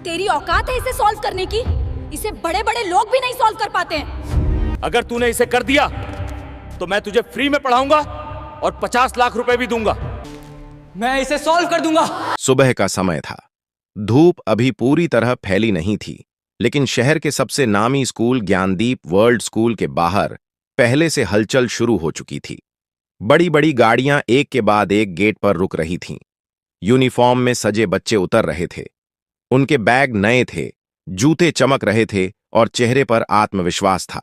तेरी औकात है इसे सॉल्व करने की? इसे बड़े बड़े लोग भी नहीं सॉल्व कर पाते हैं। अगर तूने इसे कर दिया तो मैं तुझे फ्री में पढ़ाऊंगा और 50 लाख रुपए भी दूंगा। मैं इसे सॉल्व कर दूंगा। सुबह का समय था। धूप अभी पूरी तरह फैली नहीं थी, लेकिन शहर के सबसे नामी स्कूल ज्ञानदीप वर्ल्ड स्कूल के बाहर पहले से हलचल शुरू हो चुकी थी। बड़ी बड़ी गाड़ियां एक के बाद एक गेट पर रुक रही थीं। यूनिफॉर्म में सजे बच्चे उतर रहे थे। उनके बैग नए थे, जूते चमक रहे थे और चेहरे पर आत्मविश्वास था।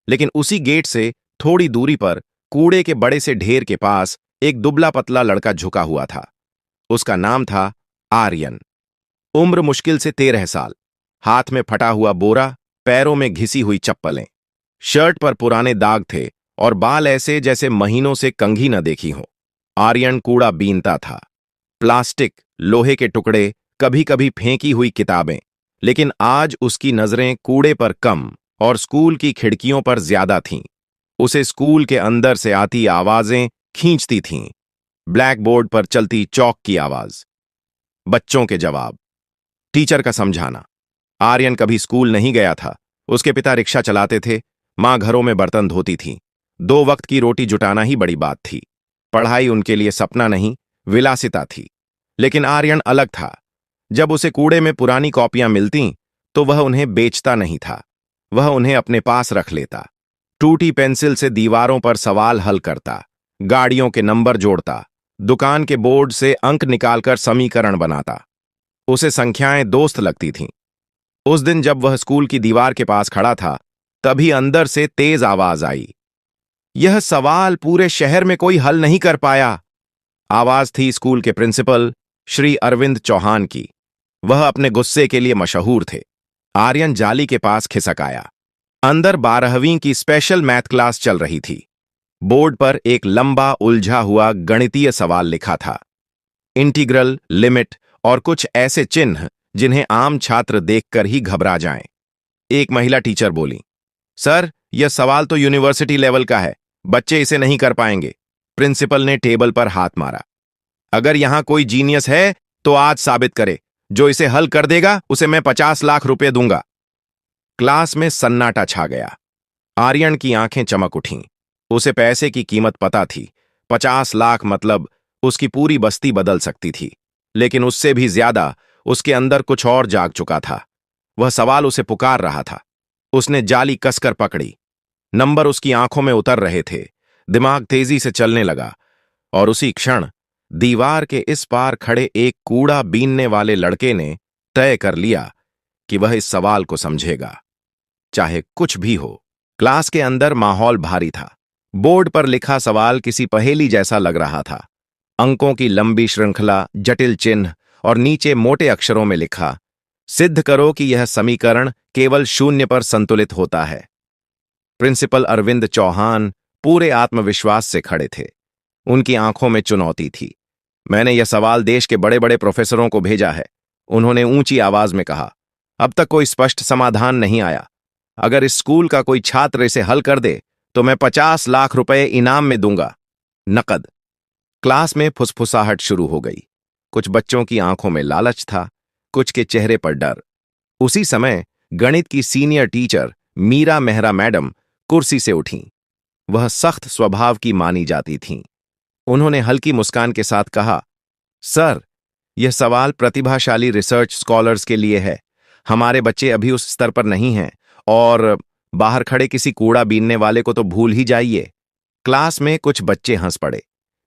लेकिन उसी गेट से थोड़ी दूरी पर कूड़े के बड़े से ढेर के पास एक दुबला पतला लड़का झुका हुआ था। उसका नाम था आर्यन। उम्र मुश्किल से 13 साल। हाथ में फटा हुआ बोरा, पैरों में घिसी हुई चप्पलें। शर्ट पर पुराने दाग थे और बाल ऐसे जैसे महीनों से कंघी न देखी हो। आर्यन कूड़ा बीनता था। प्लास्टिक, लोहे के टुकड़े, कभी कभी फेंकी हुई किताबें। लेकिन आज उसकी नजरें कूड़े पर कम और स्कूल की खिड़कियों पर ज्यादा थीं। उसे स्कूल के अंदर से आती आवाजें खींचती थीं। ब्लैक बोर्ड पर चलती चौक की आवाज, बच्चों के जवाब, टीचर का समझाना। आर्यन कभी स्कूल नहीं गया था। उसके पिता रिक्शा चलाते थे, मां घरों में बर्तन धोती थी। 2 वक्त की रोटी जुटाना ही बड़ी बात थी। पढ़ाई उनके लिए सपना नहीं, विलासिता थी। लेकिन आर्यन अलग था। जब उसे कूड़े में पुरानी कॉपियां मिलती तो वह उन्हें बेचता नहीं था, वह उन्हें अपने पास रख लेता। टूटी पेंसिल से दीवारों पर सवाल हल करता, गाड़ियों के नंबर जोड़ता, दुकान के बोर्ड से अंक निकालकर समीकरण बनाता। उसे संख्याएं दोस्त लगती थीं। उस दिन जब वह स्कूल की दीवार के पास खड़ा था, तभी अंदर से तेज आवाज आई, यह सवाल पूरे शहर में कोई हल नहीं कर पाया। आवाज थी स्कूल के प्रिंसिपल श्री अरविंद चौहान की। वह अपने गुस्से के लिए मशहूर थे। आर्यन जाली के पास खिसक आया। अंदर 12वीं की स्पेशल मैथ क्लास चल रही थी। बोर्ड पर एक लंबा उलझा हुआ गणितीय सवाल लिखा था। इंटीग्रल, लिमिट और कुछ ऐसे चिन्ह जिन्हें आम छात्र देखकर ही घबरा जाएं। एक महिला टीचर बोली, सर, यह सवाल तो यूनिवर्सिटी लेवल का है, बच्चे इसे नहीं कर पाएंगे। प्रिंसिपल ने टेबल पर हाथ मारा। अगर यहां कोई जीनियस है तो आज साबित करे। जो इसे हल कर देगा उसे मैं 50 लाख रुपए दूंगा। क्लास में सन्नाटा छा गया। आर्यन की आंखें चमक उठीं। उसे पैसे की कीमत पता थी। 50 लाख मतलब उसकी पूरी बस्ती बदल सकती थी। लेकिन उससे भी ज्यादा उसके अंदर कुछ और जाग चुका था। वह सवाल उसे पुकार रहा था। उसने जाली कसकर पकड़ी। नंबर उसकी आंखों में उतर रहे थे। दिमाग तेजी से चलने लगा और उसी क्षण दीवार के इस पार खड़े एक कूड़ा बीनने वाले लड़के ने तय कर लिया कि वह इस सवाल को समझेगा, चाहे कुछ भी हो। क्लास के अंदर माहौल भारी था। बोर्ड पर लिखा सवाल किसी पहेली जैसा लग रहा था। अंकों की लंबी श्रृंखला, जटिल चिन्ह और नीचे मोटे अक्षरों में लिखा, सिद्ध करो कि यह समीकरण केवल 0 पर संतुलित होता है। प्रिंसिपल अरविंद चौहान पूरे आत्मविश्वास से खड़े थे। उनकी आंखों में चुनौती थी। मैंने यह सवाल देश के बड़े बड़े प्रोफेसरों को भेजा है, उन्होंने ऊंची आवाज में कहा। अब तक कोई स्पष्ट समाधान नहीं आया। अगर इस स्कूल का कोई छात्र इसे हल कर दे तो मैं 50 लाख रुपए इनाम में दूंगा, नकद। क्लास में फुसफुसाहट शुरू हो गई। कुछ बच्चों की आंखों में लालच था, कुछ के चेहरे पर डर। उसी समय गणित की senior teacher Meera Mehra madam कुर्सी से उठीं। वह सख्त स्वभाव की मानी जाती थीं। उन्होंने हल्की मुस्कान के साथ कहा, सर, यह सवाल प्रतिभाशाली रिसर्च स्कॉलर्स के लिए है। हमारे बच्चे अभी उस स्तर पर नहीं हैं और बाहर खड़े किसी कूड़ा बीनने वाले को तो भूल ही जाइए। क्लास में कुछ बच्चे हंस पड़े।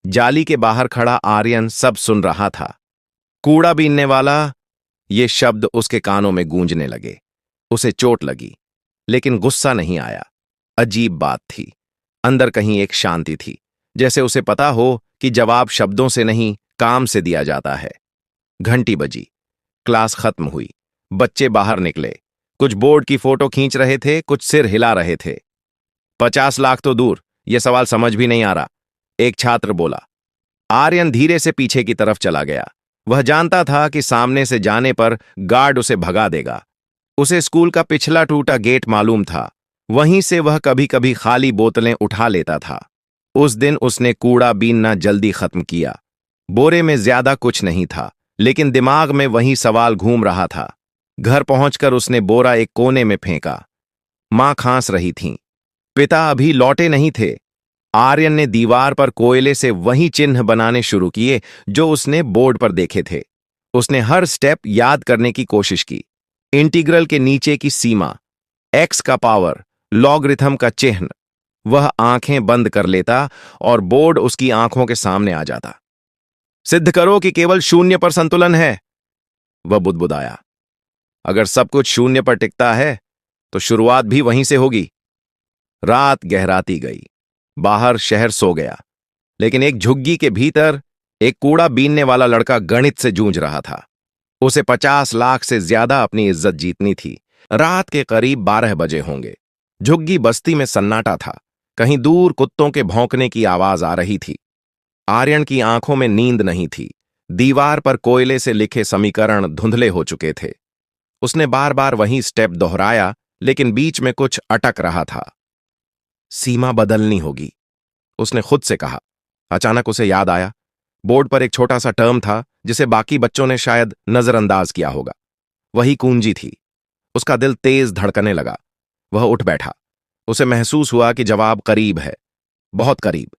जाली के बाहर खड़ा आर्यन सब सुन रहा था। कूड़ा बीनने वाला, ये शब्द उसके कानों में गूंजने लगे। उसे चोट लगी, लेकिन गुस्सा नहीं आया। अजीब बात थी। अंदर कहीं एक शांति थी, जैसे उसे पता हो कि जवाब शब्दों से नहीं, काम से दिया जाता है। घंटी बजी। क्लास खत्म हुई। बच्चे बाहर निकले। कुछ बोर्ड की फोटो खींच रहे थे, कुछ सिर हिला रहे थे। 50 लाख तो दूर, यह सवाल समझ भी नहीं आ रहा, एक छात्र बोला। आर्यन धीरे से पीछे की तरफ चला गया। वह जानता था कि सामने से जाने पर गार्ड उसे भगा देगा। उसे स्कूल का पिछला टूटा गेट मालूम था। वहीं से वह कभी कभी खाली बोतलें उठा लेता था। उस दिन उसने कूड़ा बीनना जल्दी खत्म किया। बोरे में ज्यादा कुछ नहीं था, लेकिन दिमाग में वही सवाल घूम रहा था। घर पहुंचकर उसने बोरा एक कोने में फेंका। मां खांस रही थीं। पिता अभी लौटे नहीं थे। आर्यन ने दीवार पर कोयले से वही चिन्ह बनाने शुरू किए जो उसने बोर्ड पर देखे थे। उसने हर स्टेप याद करने की कोशिश की। इंटीग्रल के नीचे की सीमा, एक्स का पावर, लॉगरिथम का चिन्ह। वह आंखें बंद कर लेता और बोर्ड उसकी आंखों के सामने आ जाता। सिद्ध करो कि केवल शून्य पर संतुलन है, वह बुदबुदाया। अगर सब कुछ शून्य पर टिकता है तो शुरुआत भी वहीं से होगी। रात गहराती गई। बाहर शहर सो गया, लेकिन एक झुग्गी के भीतर एक कूड़ा बीनने वाला लड़का गणित से जूझ रहा था। उसे 50 लाख से ज्यादा अपनी इज्जत जीतनी थी। रात के करीब 12 बजे होंगे। झुग्गी बस्ती में सन्नाटा था। कहीं दूर कुत्तों के भौंकने की आवाज आ रही थी। आर्यन की आंखों में नींद नहीं थी। दीवार पर कोयले से लिखे समीकरण धुंधले हो चुके थे। उसने बार बार वही स्टेप दोहराया, लेकिन बीच में कुछ अटक रहा था। सीमा बदलनी होगी, उसने खुद से कहा। अचानक उसे याद आया, बोर्ड पर एक छोटा सा टर्म था जिसे बाकी बच्चों ने शायद नजरअंदाज किया होगा। वही कुंजी थी। उसका दिल तेज धड़कने लगा। वह उठ बैठा। उसे महसूस हुआ कि जवाब करीब है, बहुत करीब।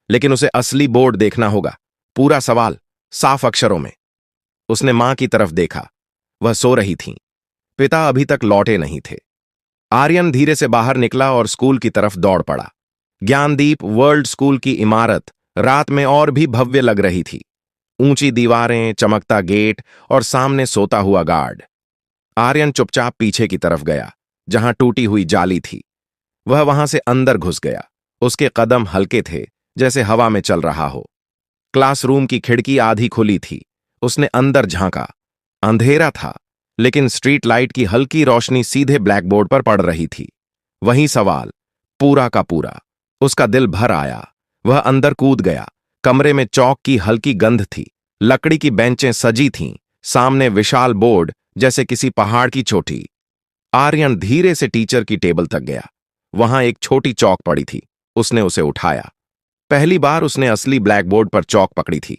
लेकिन उसे असली बोर्ड देखना होगा, पूरा सवाल साफ अक्षरों में। उसने मां की तरफ देखा। वह सो रही थीं। पिता अभी तक लौटे नहीं थे। आर्यन धीरे से बाहर निकला और स्कूल की तरफ दौड़ पड़ा। ज्ञानदीप वर्ल्ड स्कूल की इमारत रात में और भी भव्य लग रही थी। ऊंची दीवारें, चमकता गेट और सामने सोता हुआ गार्ड। आर्यन चुपचाप पीछे की तरफ गया, जहां टूटी हुई जाली थी। वह वहां से अंदर घुस गया। उसके कदम हल्के थे, जैसे हवा में चल रहा हो। क्लासरूम की खिड़की आधी खुली थी। उसने अंदर झांका। अंधेरा था, लेकिन स्ट्रीट लाइट की हल्की रोशनी सीधे ब्लैकबोर्ड पर पड़ रही थी। वही सवाल, पूरा का पूरा। उसका दिल भर आया। वह अंदर कूद गया। कमरे में चौक की हल्की गंध थी। लकड़ी की बेंचें सजी थीं। सामने विशाल बोर्ड, जैसे किसी पहाड़ की चोटी। आर्यन धीरे से टीचर की टेबल तक गया। वहां एक छोटी चौक पड़ी थी। उसने उसे उठाया। पहली बार उसने असली ब्लैकबोर्ड पर चौक पकड़ी थी।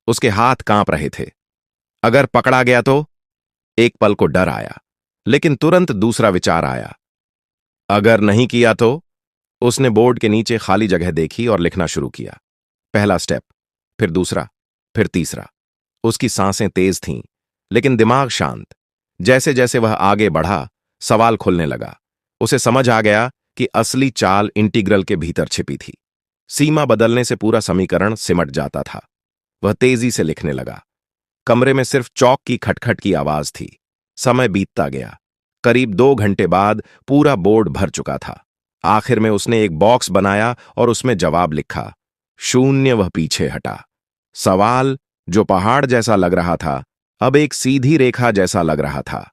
उसके हाथ कांप रहे थे। अगर पकड़ा गया तो? एक पल को डर आया, लेकिन तुरंत दूसरा विचार आया। अगर नहीं किया तो? उसने बोर्ड के नीचे खाली जगह देखी और लिखना शुरू किया। पहला स्टेप, फिर दूसरा, फिर तीसरा। उसकी सांसें तेज थीं, लेकिन दिमाग शांत। जैसे जैसे वह आगे बढ़ा, सवाल खुलने लगा। उसे समझ आ गया कि असली चाल इंटीग्रल के भीतर छिपी थी। सीमा बदलने से पूरा समीकरण सिमट जाता था। वह तेजी से लिखने लगा। कमरे में सिर्फ चौक की खटखट की आवाज थी। समय बीतता गया। करीब 2 घंटे बाद पूरा बोर्ड भर चुका था। आखिर में उसने एक बॉक्स बनाया और उसमें जवाब लिखा। शून्य। वह पीछे हटा। सवाल, जो पहाड़ जैसा लग रहा था, अब एक सीधी रेखा जैसा लग रहा था।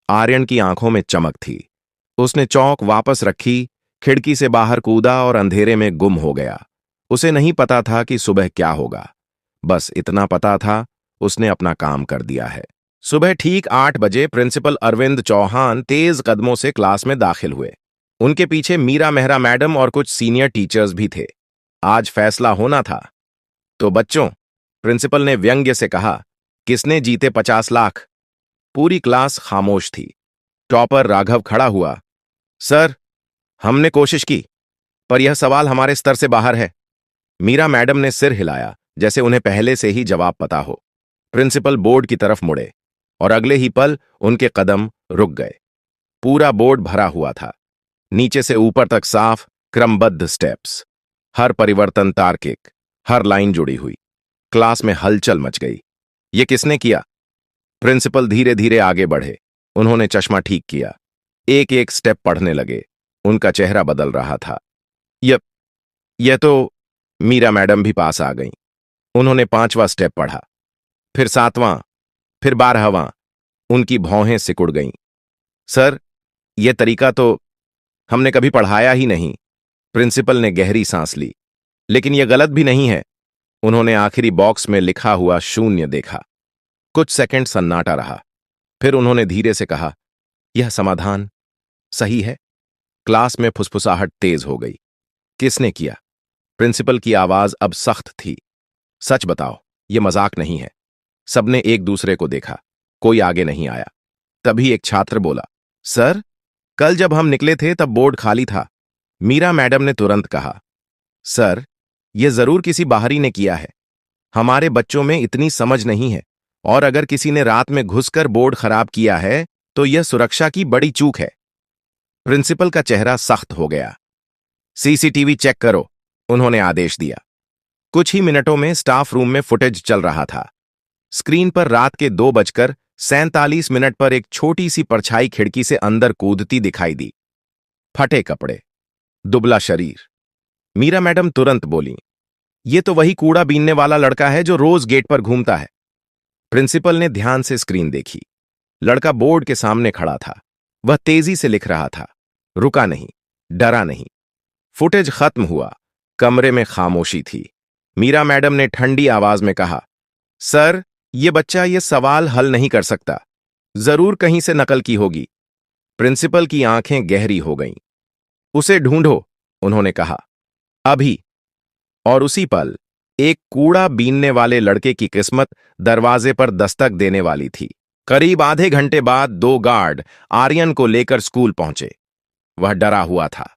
आर्यन की आंखों में चमक थी। उसने चौक वापस रखी, खिड़की से बाहर कूदा और अंधेरे में गुम हो गया। उसे नहीं पता था कि सुबह क्या होगा। बस इतना पता था, उसने अपना काम कर दिया है। सुबह ठीक 8 बजे प्रिंसिपल अरविंद चौहान तेज कदमों से क्लास में दाखिल हुए। उनके पीछे मीरा मेहरा मैडम और कुछ सीनियर टीचर्स भी थे। आज फैसला होना था। तो बच्चों, प्रिंसिपल ने व्यंग्य से कहा, किसने जीते 50 लाख? पूरी क्लास खामोश थी। टॉपर राघव खड़ा हुआ। सर, हमने कोशिश की, पर यह सवाल हमारे स्तर से बाहर है। मीरा मैडम ने सिर हिलाया, जैसे उन्हें पहले से ही जवाब पता हो। प्रिंसिपल बोर्ड की तरफ मुड़े और अगले ही पल उनके कदम रुक गए। पूरा बोर्ड भरा हुआ था, नीचे से ऊपर तक साफ, क्रमबद्ध स्टेप्स। हर परिवर्तन तार्किक, हर लाइन जुड़ी हुई। क्लास में हलचल मच गई। ये किसने किया? प्रिंसिपल धीरे धीरे आगे बढ़े। उन्होंने चश्मा ठीक किया। एक एक स्टेप पढ़ने लगे। उनका चेहरा बदल रहा था। यह तो मीरा मैडम भी पास आ गईं। उन्होंने 5वां स्टेप पढ़ा, फिर 7वां, फिर 12वां। उनकी भौहें सिकुड़ गईं। सर, यह तरीका तो हमने कभी पढ़ाया ही नहीं। प्रिंसिपल ने गहरी सांस ली। लेकिन यह गलत भी नहीं है। उन्होंने आखिरी बॉक्स में लिखा हुआ शून्य देखा। कुछ सेकंड सन्नाटा रहा। फिर उन्होंने धीरे से कहा, यह समाधान सही है। क्लास में फुसफुसाहट तेज हो गई। किसने किया? प्रिंसिपल की आवाज अब सख्त थी। सच बताओ, यह मजाक नहीं है। सबने एक दूसरे को देखा। कोई आगे नहीं आया। तभी एक छात्र बोला, सर, कल जब हम निकले थे तब बोर्ड खाली था। मीरा मैडम ने तुरंत कहा, सर, यह जरूर किसी बाहरी ने किया है। हमारे बच्चों में इतनी समझ नहीं है, और अगर किसी ने रात में घुसकर बोर्ड खराब किया है तो यह सुरक्षा की बड़ी चूक है। प्रिंसिपल का चेहरा सख्त हो गया। सीसीटीवी चेक करो, उन्होंने आदेश दिया। कुछ ही मिनटों में स्टाफ रूम में फुटेज चल रहा था। स्क्रीन पर रात के 2:47 पर एक छोटी सी परछाई खिड़की से अंदर कूदती दिखाई दी। फटे कपड़े, दुबला शरीर। मीरा मैडम तुरंत बोली, ये तो वही कूड़ा बीनने वाला लड़का है जो रोज गेट पर घूमता है। प्रिंसिपल ने ध्यान से स्क्रीन देखी। लड़का बोर्ड के सामने खड़ा था। वह तेजी से लिख रहा था, रुका नहीं, डरा नहीं। फुटेज खत्म हुआ। कमरे में खामोशी थी। मीरा मैडम ने ठंडी आवाज में कहा, सर, ये बच्चा ये सवाल हल नहीं कर सकता, जरूर कहीं से नकल की होगी। प्रिंसिपल की आंखें गहरी हो गईं। उसे ढूंढो, उन्होंने कहा, अभी। और उसी पल एक कूड़ा बीनने वाले लड़के की किस्मत दरवाजे पर दस्तक देने वाली थी। करीब आधे घंटे बाद 2 गार्ड आर्यन को लेकर स्कूल पहुंचे। वह डरा हुआ था।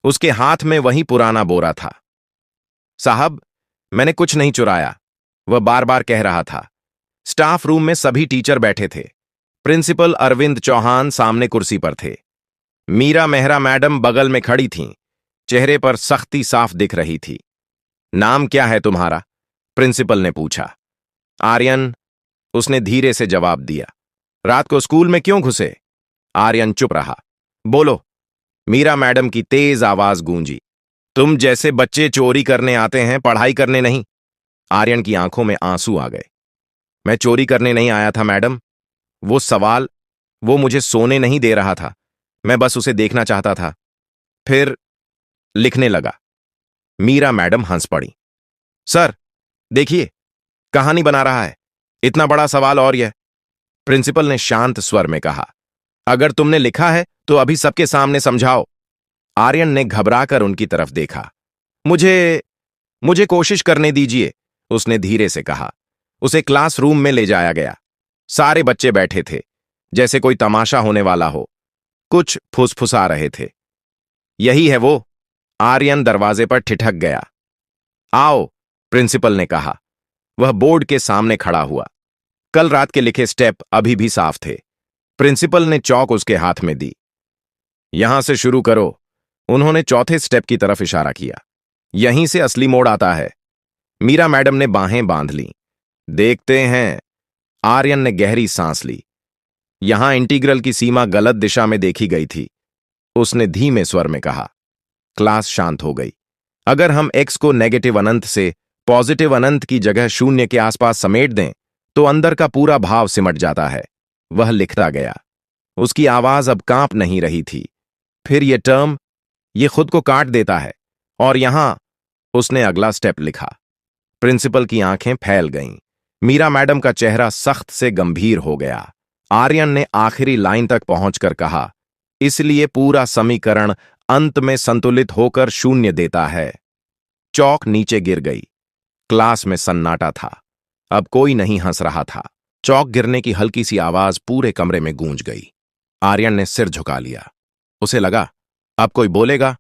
उसके हाथ में वही पुराना बोरा था। साहब, मैंने कुछ नहीं चुराया, वह बार बार कह रहा था। स्टाफ रूम में सभी टीचर बैठे थे। प्रिंसिपल अरविंद चौहान सामने कुर्सी पर थे। मीरा मेहरा मैडम बगल में खड़ी थीं। चेहरे पर सख्ती साफ दिख रही थी। नाम क्या है तुम्हारा? प्रिंसिपल ने पूछा। आर्यन, उसने धीरे से जवाब दिया। रात को स्कूल में क्यों घुसे? आर्यन चुप रहा। बोलो, मीरा मैडम की तेज आवाज गूंजी। तुम जैसे बच्चे चोरी करने आते हैं, पढ़ाई करने नहीं। आर्यन की आंखों में आंसू आ गए। मैं चोरी करने नहीं आया था मैडम। वो मुझे सोने नहीं दे रहा था। मैं बस उसे देखना चाहता था। फिर लिखने लगा। मीरा मैडम हंस पड़ी। सर, देखिए, कहानी बना रहा है। इतना बड़ा सवाल और यह। प्रिंसिपल ने शांत स्वर में कहा, अगर तुमने लिखा है तो अभी सबके सामने समझाओ। आर्यन ने घबराकर उनकी तरफ देखा। मुझे कोशिश करने दीजिए, उसने धीरे से कहा। उसे क्लासरूम में ले जाया गया। सारे बच्चे बैठे थे, जैसे कोई तमाशा होने वाला हो। कुछ फुसफुसा रहे थे। यही है वो। आर्यन दरवाजे पर ठिठक गया। आओ, प्रिंसिपल ने कहा। वह बोर्ड के सामने खड़ा हुआ। कल रात के लिखे स्टेप अभी भी साफ थे। प्रिंसिपल ने चौक उसके हाथ में दी। यहां से शुरू करो, उन्होंने चौथे स्टेप की तरफ इशारा किया। यहीं से असली मोड़ आता है। मीरा मैडम ने बाहें बांध लीं। देखते हैं। आर्यन ने गहरी सांस ली। यहां इंटीग्रल की सीमा गलत दिशा में देखी गई थी, उसने धीमे स्वर में कहा। क्लास शांत हो गई। अगर हम x को नेगेटिव अनंत से पॉजिटिव अनंत की जगह शून्य के आसपास समेट दें तो अंदर का पूरा भाव सिमट जाता है। वह लिखता गया। उसकी आवाज अब कांप नहीं रही थी। फिर यह टर्म, यह खुद को काट देता है। और यहां, उसने अगला स्टेप लिखा। प्रिंसिपल की आंखें फैल गईं। मीरा मैडम का चेहरा सख्त से गंभीर हो गया। आर्यन ने आखिरी लाइन तक पहुंचकर कहा, इसलिए पूरा समीकरण अंत में संतुलित होकर शून्य देता है। चौक नीचे गिर गई। क्लास में सन्नाटा था। अब कोई नहीं हंस रहा था। चौक गिरने की हल्की सी आवाज पूरे कमरे में गूंज गई। आर्यन ने सिर झुका लिया। उसे लगा, अब कोई बोलेगा।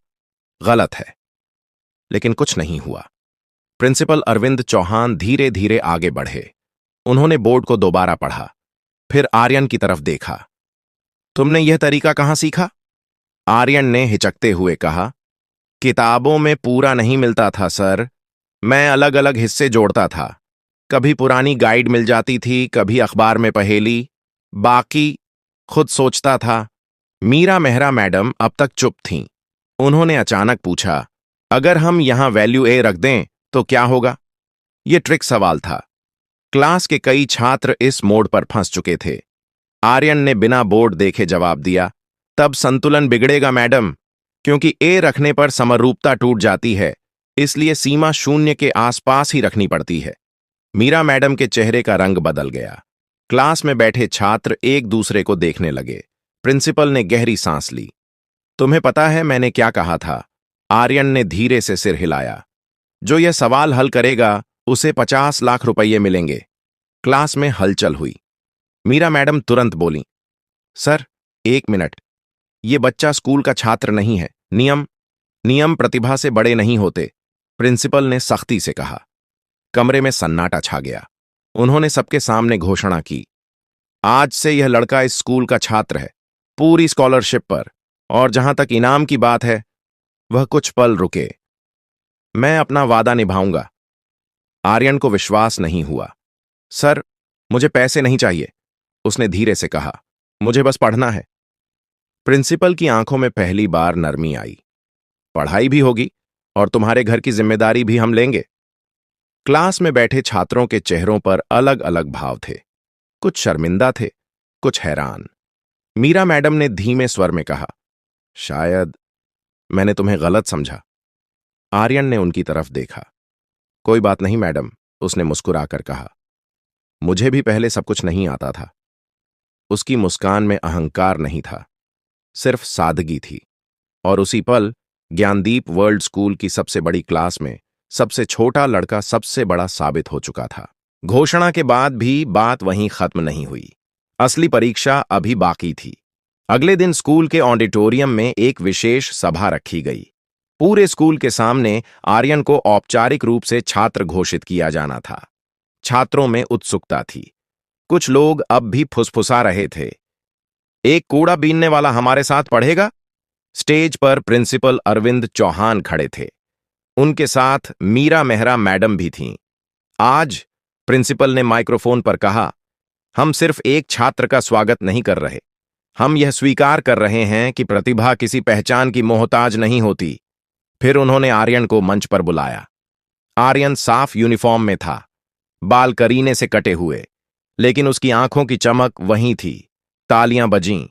गलत है। लेकिन कुछ नहीं हुआ। प्रिंसिपल अरविंद चौहान धीरे धीरे आगे बढ़े। उन्होंने बोर्ड को दोबारा पढ़ा। फिर आर्यन की तरफ देखा। तुमने यह तरीका कहां सीखा? आर्यन ने हिचकते हुए कहा, किताबों में पूरा नहीं मिलता था सर। मैं अलग अलग हिस्से जोड़ता था। कभी पुरानी गाइड मिल जाती थी, कभी अखबार में पहेली, बाकी खुद सोचता था। मीरा मेहरा मैडम अब तक चुप थीं। उन्होंने अचानक पूछा, अगर हम यहां वैल्यू ए रख दें तो क्या होगा? यह ट्रिक सवाल था। क्लास के कई छात्र इस मोड़ पर फंस चुके थे। आर्यन ने बिना बोर्ड देखे जवाब दिया, तब संतुलन बिगड़ेगा मैडम, क्योंकि ए रखने पर समरूपता टूट जाती है, इसलिए सीमा शून्य के आसपास ही रखनी पड़ती है। मीरा मैडम के चेहरे का रंग बदल गया। क्लास में बैठे छात्र एक दूसरे को देखने लगे। प्रिंसिपल ने गहरी सांस ली। तुम्हें पता है मैंने क्या कहा था? आर्यन ने धीरे से सिर हिलाया। जो यह सवाल हल करेगा उसे 50 लाख रुपये मिलेंगे। क्लास में हलचल हुई। मीरा मैडम तुरंत बोली, सर, 1 मिनट। ये बच्चा स्कूल का छात्र नहीं है। नियम नियम प्रतिभा से बड़े नहीं होते, प्रिंसिपल ने सख्ती से कहा। कमरे में सन्नाटा छा गया। उन्होंने सबके सामने घोषणा की, आज से यह लड़का इस स्कूल का छात्र है, पूरी स्कॉलरशिप पर। और जहां तक इनाम की बात है, वह कुछ पल रुके। मैं अपना वादा निभाऊंगा। आर्यन को विश्वास नहीं हुआ। सर, मुझे पैसे नहीं चाहिए, उसने धीरे से कहा। मुझे बस पढ़ना है। प्रिंसिपल की आंखों में पहली बार नरमी आई। पढ़ाई भी होगी और तुम्हारे घर की जिम्मेदारी भी हम लेंगे। क्लास में बैठे छात्रों के चेहरों पर अलग अलग भाव थे। कुछ शर्मिंदा थे, कुछ हैरान। मीरा मैडम ने धीमे स्वर में कहा, शायद मैंने तुम्हें गलत समझा। आर्यन ने उनकी तरफ देखा। कोई बात नहीं मैडम, उसने मुस्कुराकर कहा। मुझे भी पहले सब कुछ नहीं आता था। उसकी मुस्कान में अहंकार नहीं था, सिर्फ सादगी थी। और उसी पल ज्ञानदीप वर्ल्ड स्कूल की सबसे बड़ी क्लास में सबसे छोटा लड़का सबसे बड़ा साबित हो चुका था। घोषणा के बाद भी बात वहीं खत्म नहीं हुई। असली परीक्षा अभी बाकी थी। अगले दिन स्कूल के ऑडिटोरियम में एक विशेष सभा रखी गई। पूरे स्कूल के सामने आर्यन को औपचारिक रूप से छात्र घोषित किया जाना था। छात्रों में उत्सुकता थी। कुछ लोग अब भी फुसफुसा रहे थे, एक कूड़ा बीनने वाला हमारे साथ पढ़ेगा। स्टेज पर प्रिंसिपल अरविंद चौहान खड़े थे। उनके साथ मीरा मेहरा मैडम भी थीं। आज प्रिंसिपल ने माइक्रोफोन पर कहा, हम सिर्फ एक छात्र का स्वागत नहीं कर रहे, हम यह स्वीकार कर रहे हैं कि प्रतिभा किसी पहचान की मोहताज नहीं होती। फिर उन्होंने आर्यन को मंच पर बुलाया। आर्यन साफ यूनिफॉर्म में था, बाल करीने से कटे हुए, लेकिन उसकी आंखों की चमक वहीं थी। तालियां बजीं,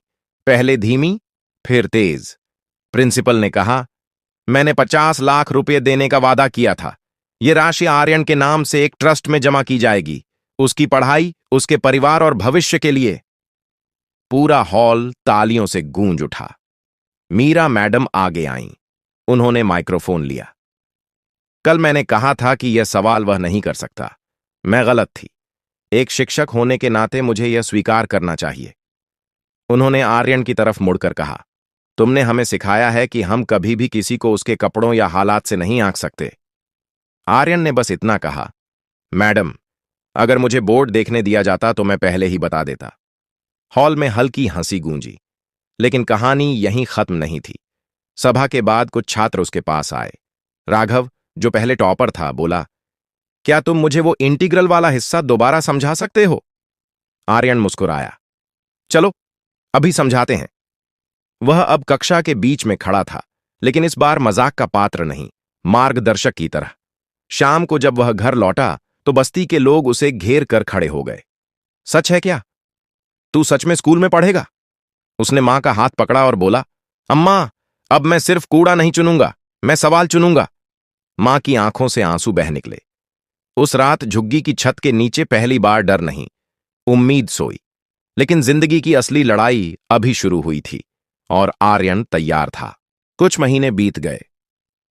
पहले धीमी, फिर तेज। प्रिंसिपल ने कहा, मैंने 50 लाख रुपए देने का वादा किया था। यह राशि आर्यन के नाम से एक ट्रस्ट में जमा की जाएगी, उसकी पढ़ाई, उसके परिवार और भविष्य के लिए। पूरा हॉल तालियों से गूंज उठा। मीरा मैडम आगे आईं। उन्होंने माइक्रोफोन लिया। कल मैंने कहा था कि यह सवाल वह नहीं कर सकता। मैं गलत थी। एक शिक्षक होने के नाते मुझे यह स्वीकार करना चाहिए। उन्होंने आर्यन की तरफ मुड़कर कहा, तुमने हमें सिखाया है कि हम कभी भी किसी को उसके कपड़ों या हालात से नहीं आंक सकते। आर्यन ने बस इतना कहा, मैडम, अगर मुझे बोर्ड देखने दिया जाता तो मैं पहले ही बता देता। हॉल में हल्की हंसी गूंजी, लेकिन कहानी यहीं खत्म नहीं थी। सभा के बाद कुछ छात्र उसके पास आए। राघव, जो पहले टॉपर था, बोला, क्या तुम मुझे वो इंटीग्रल वाला हिस्सा दोबारा समझा सकते हो? आर्यन मुस्कुराया, चलो अभी समझाते हैं। वह अब कक्षा के बीच में खड़ा था, लेकिन इस बार मजाक का पात्र नहीं, मार्गदर्शक की तरह। शाम को जब वह घर लौटा तो बस्ती के लोग उसे घेर कर खड़े हो गए। सच है क्या? तू सच में स्कूल में पढ़ेगा? उसने मां का हाथ पकड़ा और बोला, अम्मा, अब मैं सिर्फ कूड़ा नहीं चुनूंगा, मैं सवाल चुनूंगा। मां की आंखों से आंसू बह निकले। उस रात झुग्गी की छत के नीचे पहली बार डर नहीं, उम्मीद सोई। लेकिन जिंदगी की असली लड़ाई अभी शुरू हुई थी और आर्यन तैयार था। कुछ महीने बीत गए।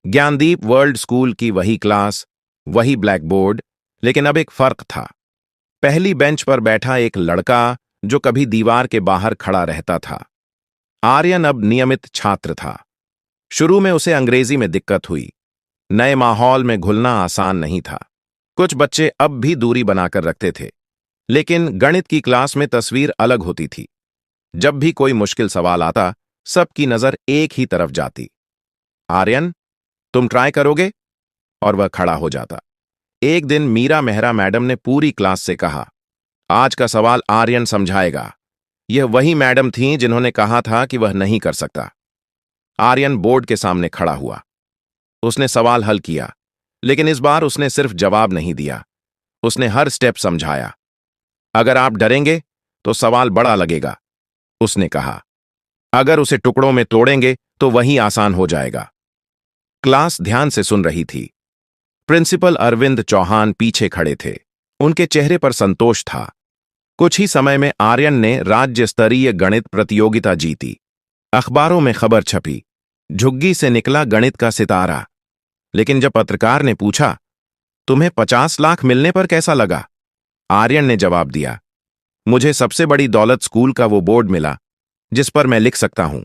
ज्ञानदीप वर्ल्ड स्कूल की वही क्लास, वही ब्लैक बोर्ड, लेकिन अब एक फर्क था। पहली बेंच पर बैठा एक लड़का जो कभी दीवार के बाहर खड़ा रहता था। आर्यन अब नियमित छात्र था। शुरू में उसे अंग्रेजी में दिक्कत हुई। नए माहौल में घुलना आसान नहीं था। कुछ बच्चे अब भी दूरी बनाकर रखते थे, लेकिन गणित की क्लास में तस्वीर अलग होती थी। जब भी कोई मुश्किल सवाल आता, सबकी नजर एक ही तरफ जाती। आर्यन, तुम ट्राई करोगे? और वह खड़ा हो जाता। एक दिन मीरा मेहरा मैडम ने पूरी क्लास से कहा, आज का सवाल आर्यन समझाएगा। यह वही मैडम थीं जिन्होंने कहा था कि वह नहीं कर सकता। आर्यन बोर्ड के सामने खड़ा हुआ। उसने सवाल हल किया, लेकिन इस बार उसने सिर्फ जवाब नहीं दिया, उसने हर स्टेप समझाया। अगर आप डरेंगे तो सवाल बड़ा लगेगा, उसने कहा। अगर उसे टुकड़ों में तोड़ेंगे तो वही आसान हो जाएगा। क्लास ध्यान से सुन रही थी। प्रिंसिपल अरविंद चौहान पीछे खड़े थे। उनके चेहरे पर संतोष था। कुछ ही समय में आर्यन ने राज्य स्तरीय गणित प्रतियोगिता जीती। अखबारों में खबर छपी, झुग्गी से निकला गणित का सितारा। लेकिन जब पत्रकार ने पूछा, तुम्हें 50 लाख मिलने पर कैसा लगा? आर्यन ने जवाब दिया, मुझे सबसे बड़ी दौलत स्कूल का वो बोर्ड मिला जिस पर मैं लिख सकता हूं।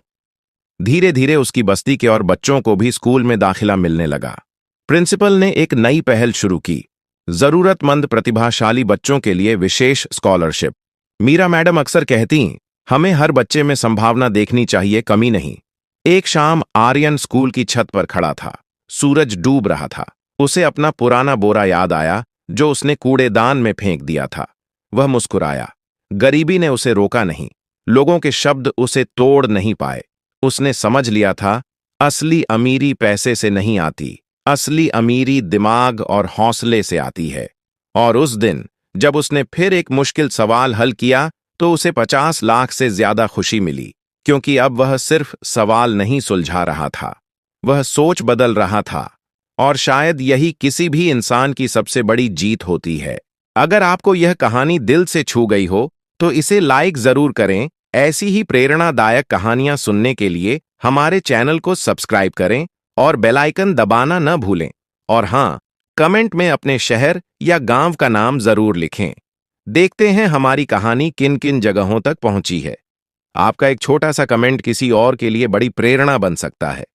धीरे धीरे उसकी बस्ती के और बच्चों को भी स्कूल में दाखिला मिलने लगा। प्रिंसिपल ने एक नई पहल शुरू की, जरूरतमंद प्रतिभाशाली बच्चों के लिए विशेष स्कॉलरशिप। मीरा मैडम अक्सर कहती, हमें हर बच्चे में संभावना देखनी चाहिए, कमी नहीं। एक शाम आर्यन स्कूल की छत पर खड़ा था। सूरज डूब रहा था। उसे अपना पुराना बोरा याद आया जो उसने कूड़ेदान में फेंक दिया था। वह मुस्कुराया। गरीबी ने उसे रोका नहीं, लोगों के शब्द उसे तोड़ नहीं पाए। उसने समझ लिया था, असली अमीरी पैसे से नहीं आती, असली अमीरी दिमाग और हौसले से आती है। और उस दिन जब उसने फिर एक मुश्किल सवाल हल किया तो उसे 50 लाख से ज्यादा खुशी मिली, क्योंकि अब वह सिर्फ सवाल नहीं सुलझा रहा था, वह सोच बदल रहा था। और शायद यही किसी भी इंसान की सबसे बड़ी जीत होती है। अगर आपको यह कहानी दिल से छू गई हो तो इसे लाइक जरूर करें। ऐसी ही प्रेरणादायक कहानियां सुनने के लिए हमारे चैनल को सब्सक्राइब करें और बेल आइकन दबाना न भूलें। और हां, कमेंट में अपने शहर या गांव का नाम जरूर लिखें। देखते हैं हमारी कहानी किन किन जगहों तक पहुंची है। आपका एक छोटा सा कमेंट किसी और के लिए बड़ी प्रेरणा बन सकता है।